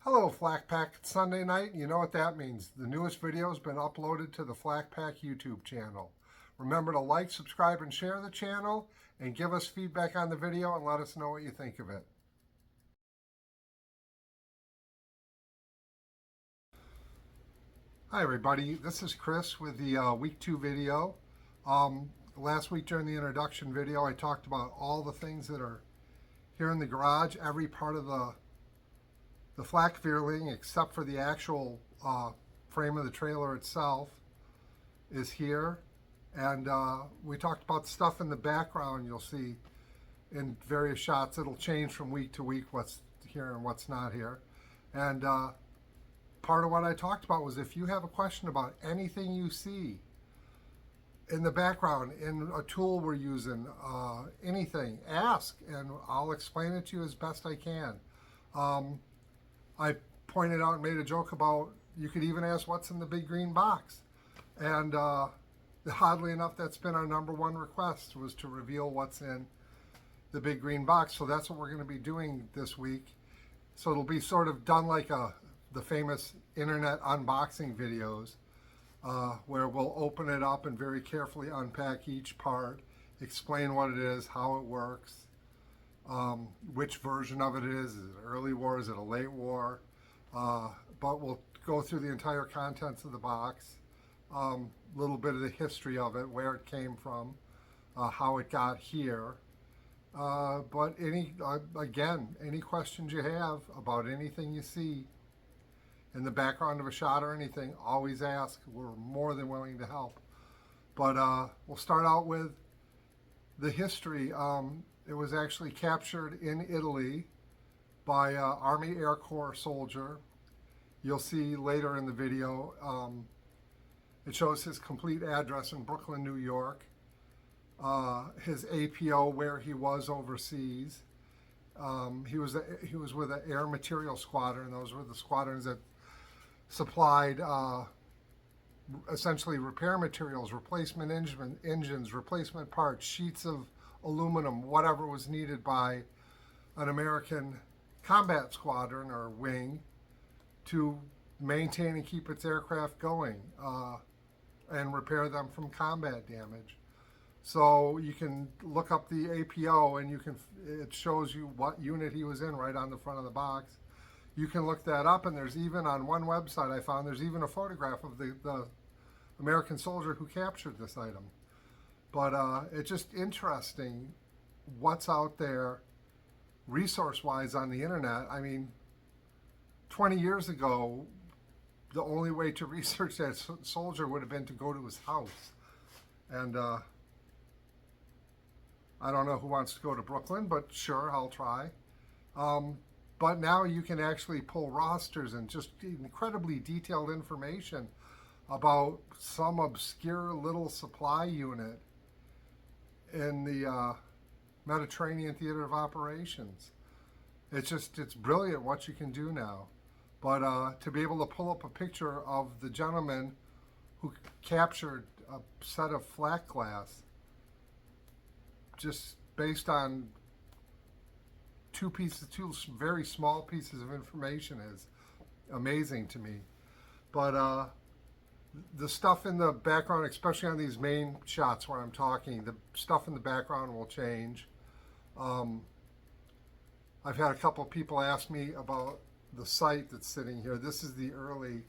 Hello, Flak Pack. It's Sunday night. You know what that means. The newest video has been uploaded to the Flak Pack YouTube channel. Remember to like, subscribe, and share the channel, and give us feedback on the video and let us know what you think of it. Hi, everybody. This is Chris with the Week 2 video. Last week during the introduction video, I talked about all the things that are here in the garage, every part of the Flak Veerling, except for the actual frame of the trailer itself, is here. And we talked about stuff in the background. You'll see in various shots. It'll change from week to week what's here and what's not here. And part of what I talked about was if you have a question about anything you see in the background, in a tool we're using, anything, ask, and I'll explain it to you as best I can. I pointed out and made a joke about you could even ask what's in the big green box. And oddly enough, that's been our #1 request, was to reveal what's in the big green box. So that's what we're going to be doing this week. So it'll be sort of done like the famous internet unboxing videos, where we'll open it up and very carefully unpack each part, explain what it is, how it works, which version of it is it early war, is it a late war, but we'll go through the entire contents of the box, a little bit of the history of it, where it came from, how it got here, but again, any questions you have about anything you see in the background of a shot or anything, always ask. We're more than willing to help. But we'll start out with the history. It was actually captured in Italy by an Army Air Corps soldier. You'll see later in the video, it shows his complete address in Brooklyn, New York, his APO, where he was overseas. He was with the Air Material Squadron. Those were the squadrons that supplied essentially repair materials, replacement engines, replacement parts, sheets of aluminum, whatever was needed by an American combat squadron or wing to maintain and keep its aircraft going and repair them from combat damage. So you can look up the APO and it shows you what unit he was in right on the front of the box. You can look that up, and there's even on one website I found, there's even a photograph of the American soldier who captured this item. But it's just interesting what's out there resource-wise on the internet. I mean, 20 years ago, the only way to research that soldier would have been to go to his house. And I don't know who wants to go to Brooklyn, but sure, I'll try. But now you can actually pull rosters and just incredibly detailed information about some obscure little supply unit in the Mediterranean Theater of Operations. It's brilliant what you can do now. But to be able to pull up a picture of the gentleman who captured a set of Flakglas, just based on two very small pieces of information, is amazing to me. But the stuff in the background, especially on these main shots where I'm talking, the stuff in the background will change. I've had a couple of people ask me about the sight that's sitting here. This is the early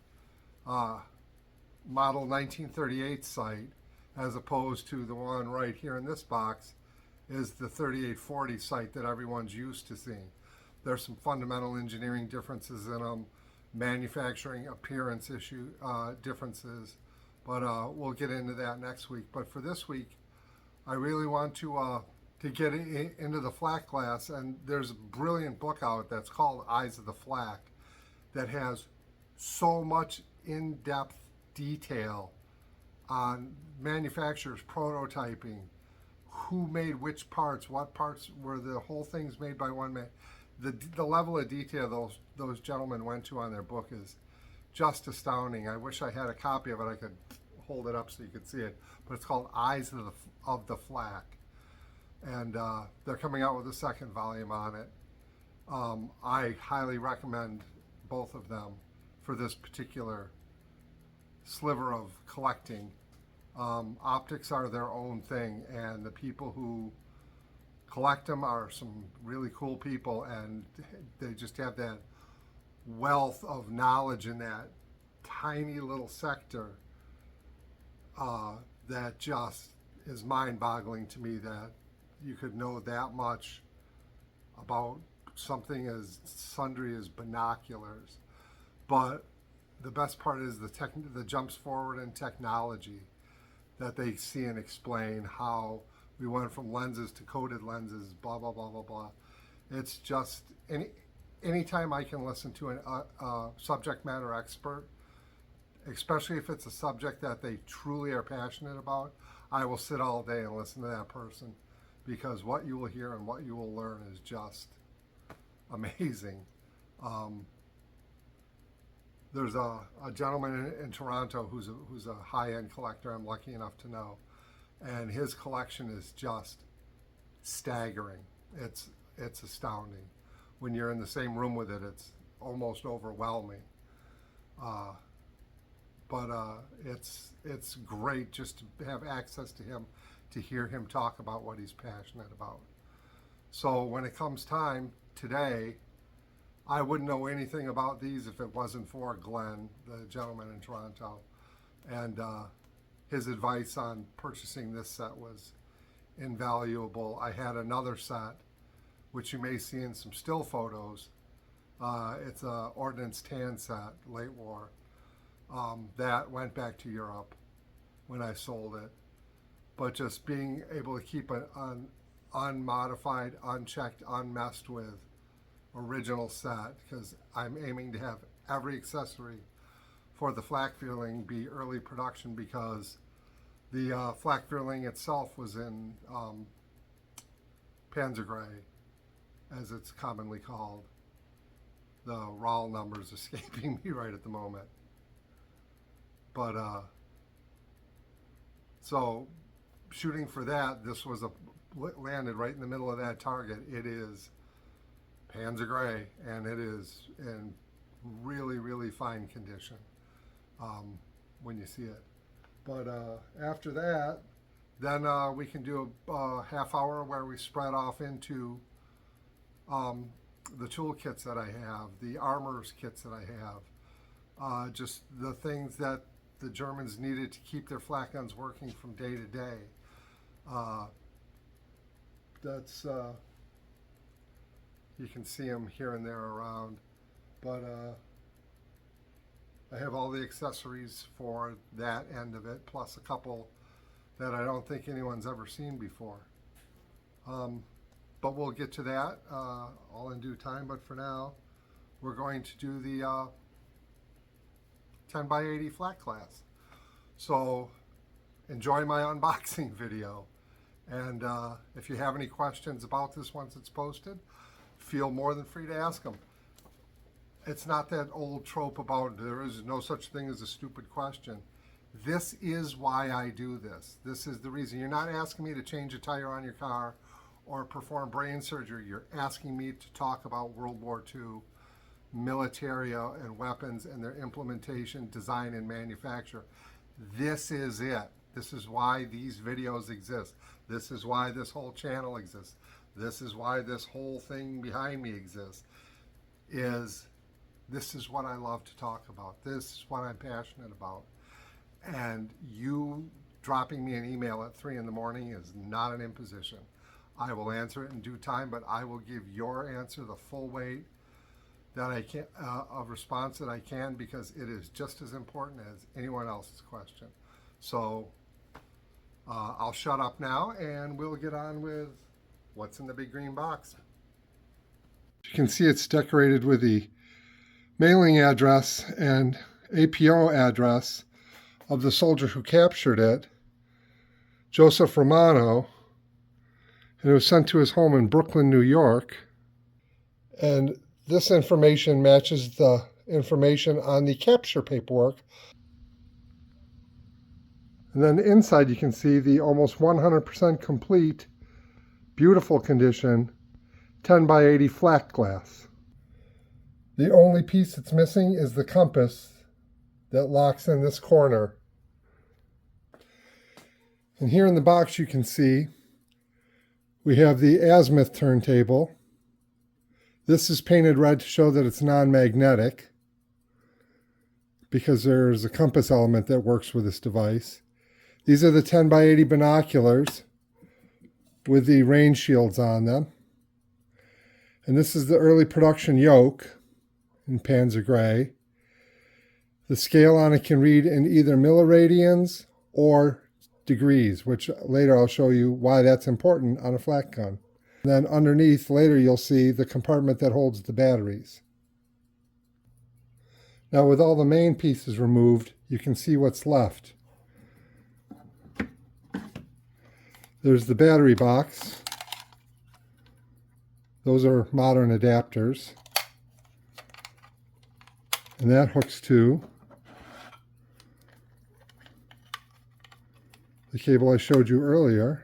model 1938 sight, as opposed to the one right here in this box is the 3840 sight that everyone's used to seeing. There's some fundamental engineering differences in them, manufacturing appearance differences, but we'll get into that next week. But for this week, I really want to get into the Flakglas, and there's a brilliant book out that's called Eyes of the Flak that has so much in-depth detail on manufacturers, prototyping, who made which parts, what parts were the whole things made by one man. The level of detail those gentlemen went to on their book is just astounding. I wish I had a copy of it. I could hold it up so you could see it. But it's called Eyes of the Flak. And they're coming out with a second volume on it. I highly recommend both of them for this particular sliver of collecting. Optics are their own thing, and the people who collect them are some really cool people, and they just have that wealth of knowledge in that tiny little sector that just is mind-boggling to me, that you could know that much about something as sundry as binoculars. But the best part is the jumps forward in technology that they see and explain, how we went from lenses to coated lenses, blah, blah, blah, blah, blah. It's just, anytime I can listen to a subject matter expert, especially if it's a subject that they truly are passionate about, I will sit all day and listen to that person, because what you will hear and what you will learn is just amazing. There's a gentleman in Toronto who's a high-end collector I'm lucky enough to know, and his collection is just staggering. It's astounding. When you're in the same room with it, it's almost overwhelming. But it's great just to have access to him, to hear him talk about what he's passionate about. So when it comes time today, I wouldn't know anything about these if it wasn't for Glenn, the gentleman in Toronto, and his advice on purchasing this set was invaluable. I had another set, which you may see in some still photos. It's a Ordnance tan set, late war, that went back to Europe when I sold it. But just being able to keep an unmodified, unchecked, unmessed with original set, because I'm aiming to have every accessory for the Flak Feeling be early production, because the Flak Feeling itself was in Panzer Gray, as it's commonly called. The RAL number's escaping me right at the moment. But so shooting for that, this was landed right in the middle of that target. It is Panzer Gray, and it is in really, really fine condition when you see it. But after that, then we can do a half hour where we spread off into the tool kits that I have, the armor's kits that I have, just the things that the Germans needed to keep their flak guns working from day to day. That's you can see them here and there around, but I have all the accessories for that end of it, plus a couple that I don't think anyone's ever seen before. But we'll get to that all in due time. But for now, we're going to do the 10x80 Flakglas. So enjoy my unboxing video. And if you have any questions about this once it's posted, feel more than free to ask them. It's not that old trope about there is no such thing as a stupid question. This is why I do this. This is the reason. You're not asking me to change a tire on your car or perform brain surgery. You're asking me to talk about World War II, military and weapons and their implementation, design, and manufacture. This is it. This is why these videos exist. This is why this whole channel exists. This is why this whole thing behind me exists. This is what I love to talk about. This is what I'm passionate about. And you dropping me an email at 3 in the morning is not an imposition. I will answer it in due time, but I will give your answer the full weight that I can of response that I can, because it is just as important as anyone else's question. So I'll shut up now and we'll get on with what's in the big green box. You can see it's decorated with the mailing address and APO address of the soldier who captured it, Joseph Romano, and it was sent to his home in Brooklyn, New York. And this information matches the information on the capture paperwork. And then inside you can see the almost 100% complete, beautiful condition 10x80 Flakglas. The only piece that's missing is the compass that locks in this corner. And here in the box you can see we have the azimuth turntable. This is painted red to show that it's non-magnetic because there's a compass element that works with this device. These are the 10x80 binoculars with the rain shields on them. And this is the early production yoke in Panzer Gray. The scale on it can read in either milliradians or degrees, which later I'll show you why that's important on a flak gun. And then underneath, later you'll see the compartment that holds the batteries. Now with all the main pieces removed, you can see what's left. There's the battery box. Those are modern adapters. And that hooks to the cable I showed you earlier.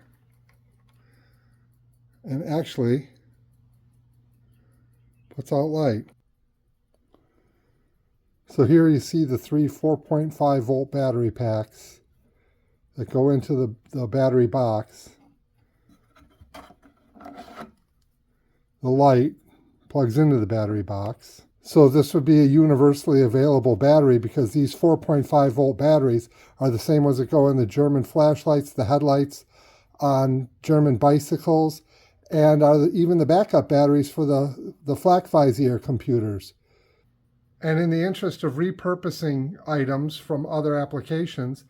And actually puts out light. So here you see the three 4.5 volt battery packs that go into the battery box. The light plugs into the battery box. So this would be a universally available battery because these 4.5 volt batteries are the same ones that go in the German flashlights, the headlights on German bicycles, and are even the backup batteries for the Flak computers. And in the interest of repurposing items from other applications,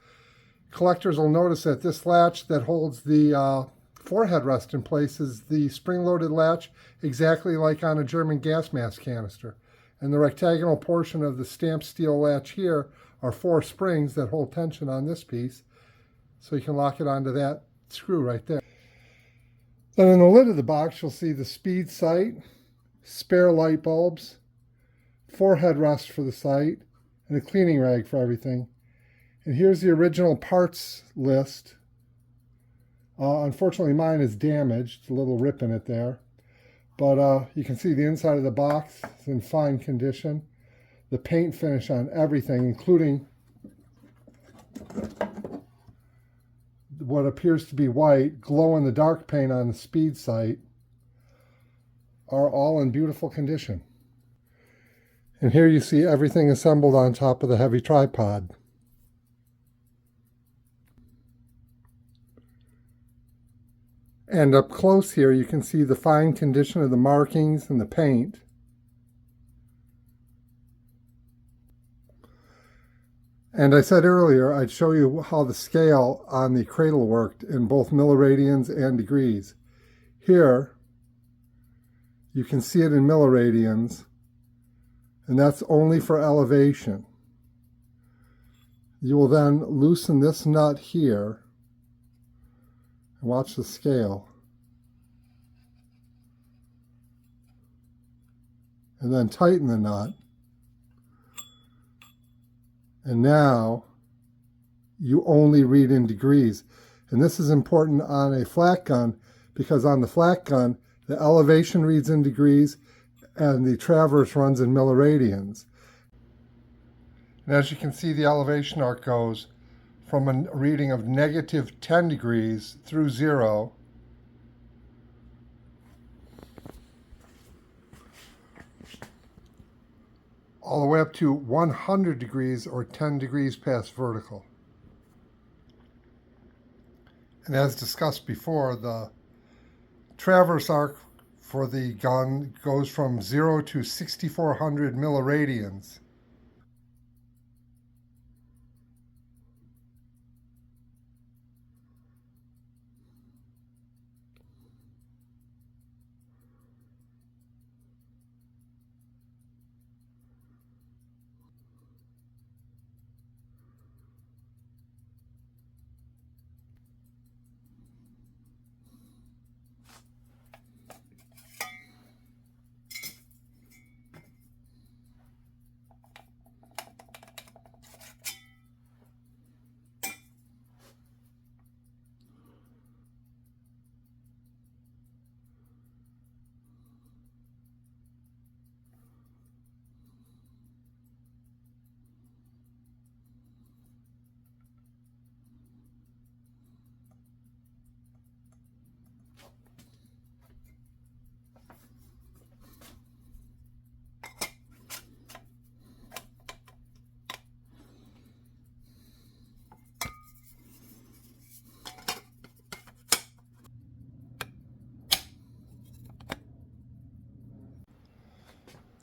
collectors will notice that this latch that holds the forehead rest in place is the spring-loaded latch, exactly like on a German gas mask canister. And the rectagonal portion of the stamped steel latch here are 4 springs that hold tension on this piece, so you can lock it onto that screw right there. Then in the lid of the box, you'll see the speed sight, spare light bulbs, 4 headrests for the sight, and a cleaning rag for everything. And here's the original parts list. Unfortunately, mine is damaged, a little rip in it there. But you can see the inside of the box is in fine condition. The paint finish on everything, including what appears to be white, glow-in-the-dark paint on the speed sight, are all in beautiful condition. And here you see everything assembled on top of the heavy tripod. And up close here you can see the fine condition of the markings and the paint. And I said earlier I'd show you how the scale on the cradle worked in both milliradians and degrees. Here you can see it in milliradians, and that's only for elevation. You will then loosen this nut here and watch the scale. And then tighten the nut. And now you only read in degrees. And this is important on a flak gun because on the flak gun, the elevation reads in degrees and the traverse runs in milliradians. And as you can see, the elevation arc goes from a reading of negative 10 degrees through 0, all the way up to 100 degrees or 10 degrees past vertical. And as discussed before, the traverse arc for the gun goes from 0 to 6,400 milliradians.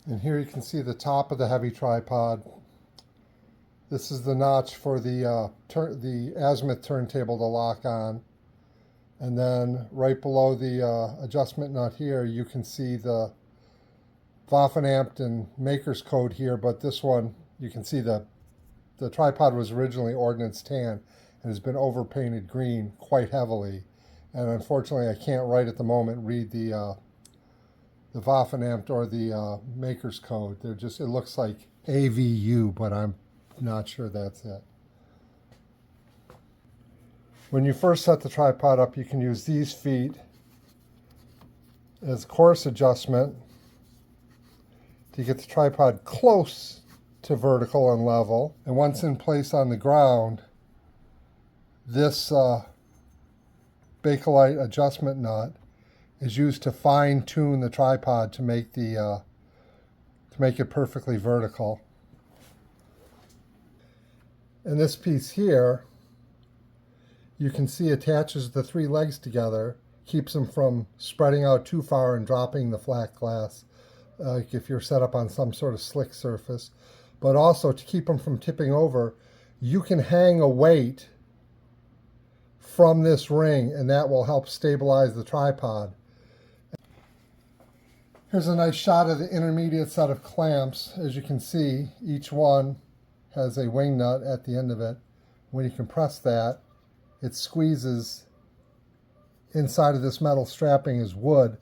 And here you can see the top of the heavy tripod. This is the notch for the azimuth turntable to lock on. And then right below the adjustment nut here, you can see the Waffen and maker's code here, but this one, you can see the tripod was originally Ordnance tan and has been overpainted green quite heavily. And unfortunately, I can't right at the moment read the Waffen or the maker's code. They're just, it looks like AVU, but I'm not sure that's it. When you first set the tripod up, you can use these feet as course adjustment to get the tripod close to vertical and level. And once in place on the ground, this Bakelite adjustment nut is used to fine-tune the tripod to make the to make it perfectly vertical. And this piece here, you can see attaches the three legs together, keeps them from spreading out too far and dropping the Flakglas, like if you're set up on some sort of slick surface. But also to keep them from tipping over, you can hang a weight from this ring, and that will help stabilize the tripod. Here's a nice shot of the intermediate set of clamps. As you can see, each one has a wing nut at the end of it. When you compress that, it squeezes inside of this metal strapping is wood,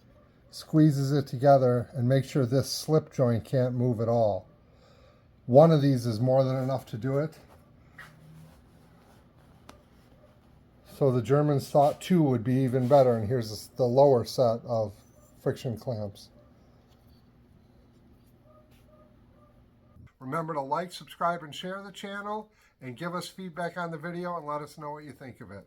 squeezes it together and makes sure this slip joint can't move at all. One of these is more than enough to do it. So the Germans thought two would be even better, and here's the lower set of friction clamps. Remember to like, subscribe, and share the channel, and give us feedback on the video and let us know what you think of it.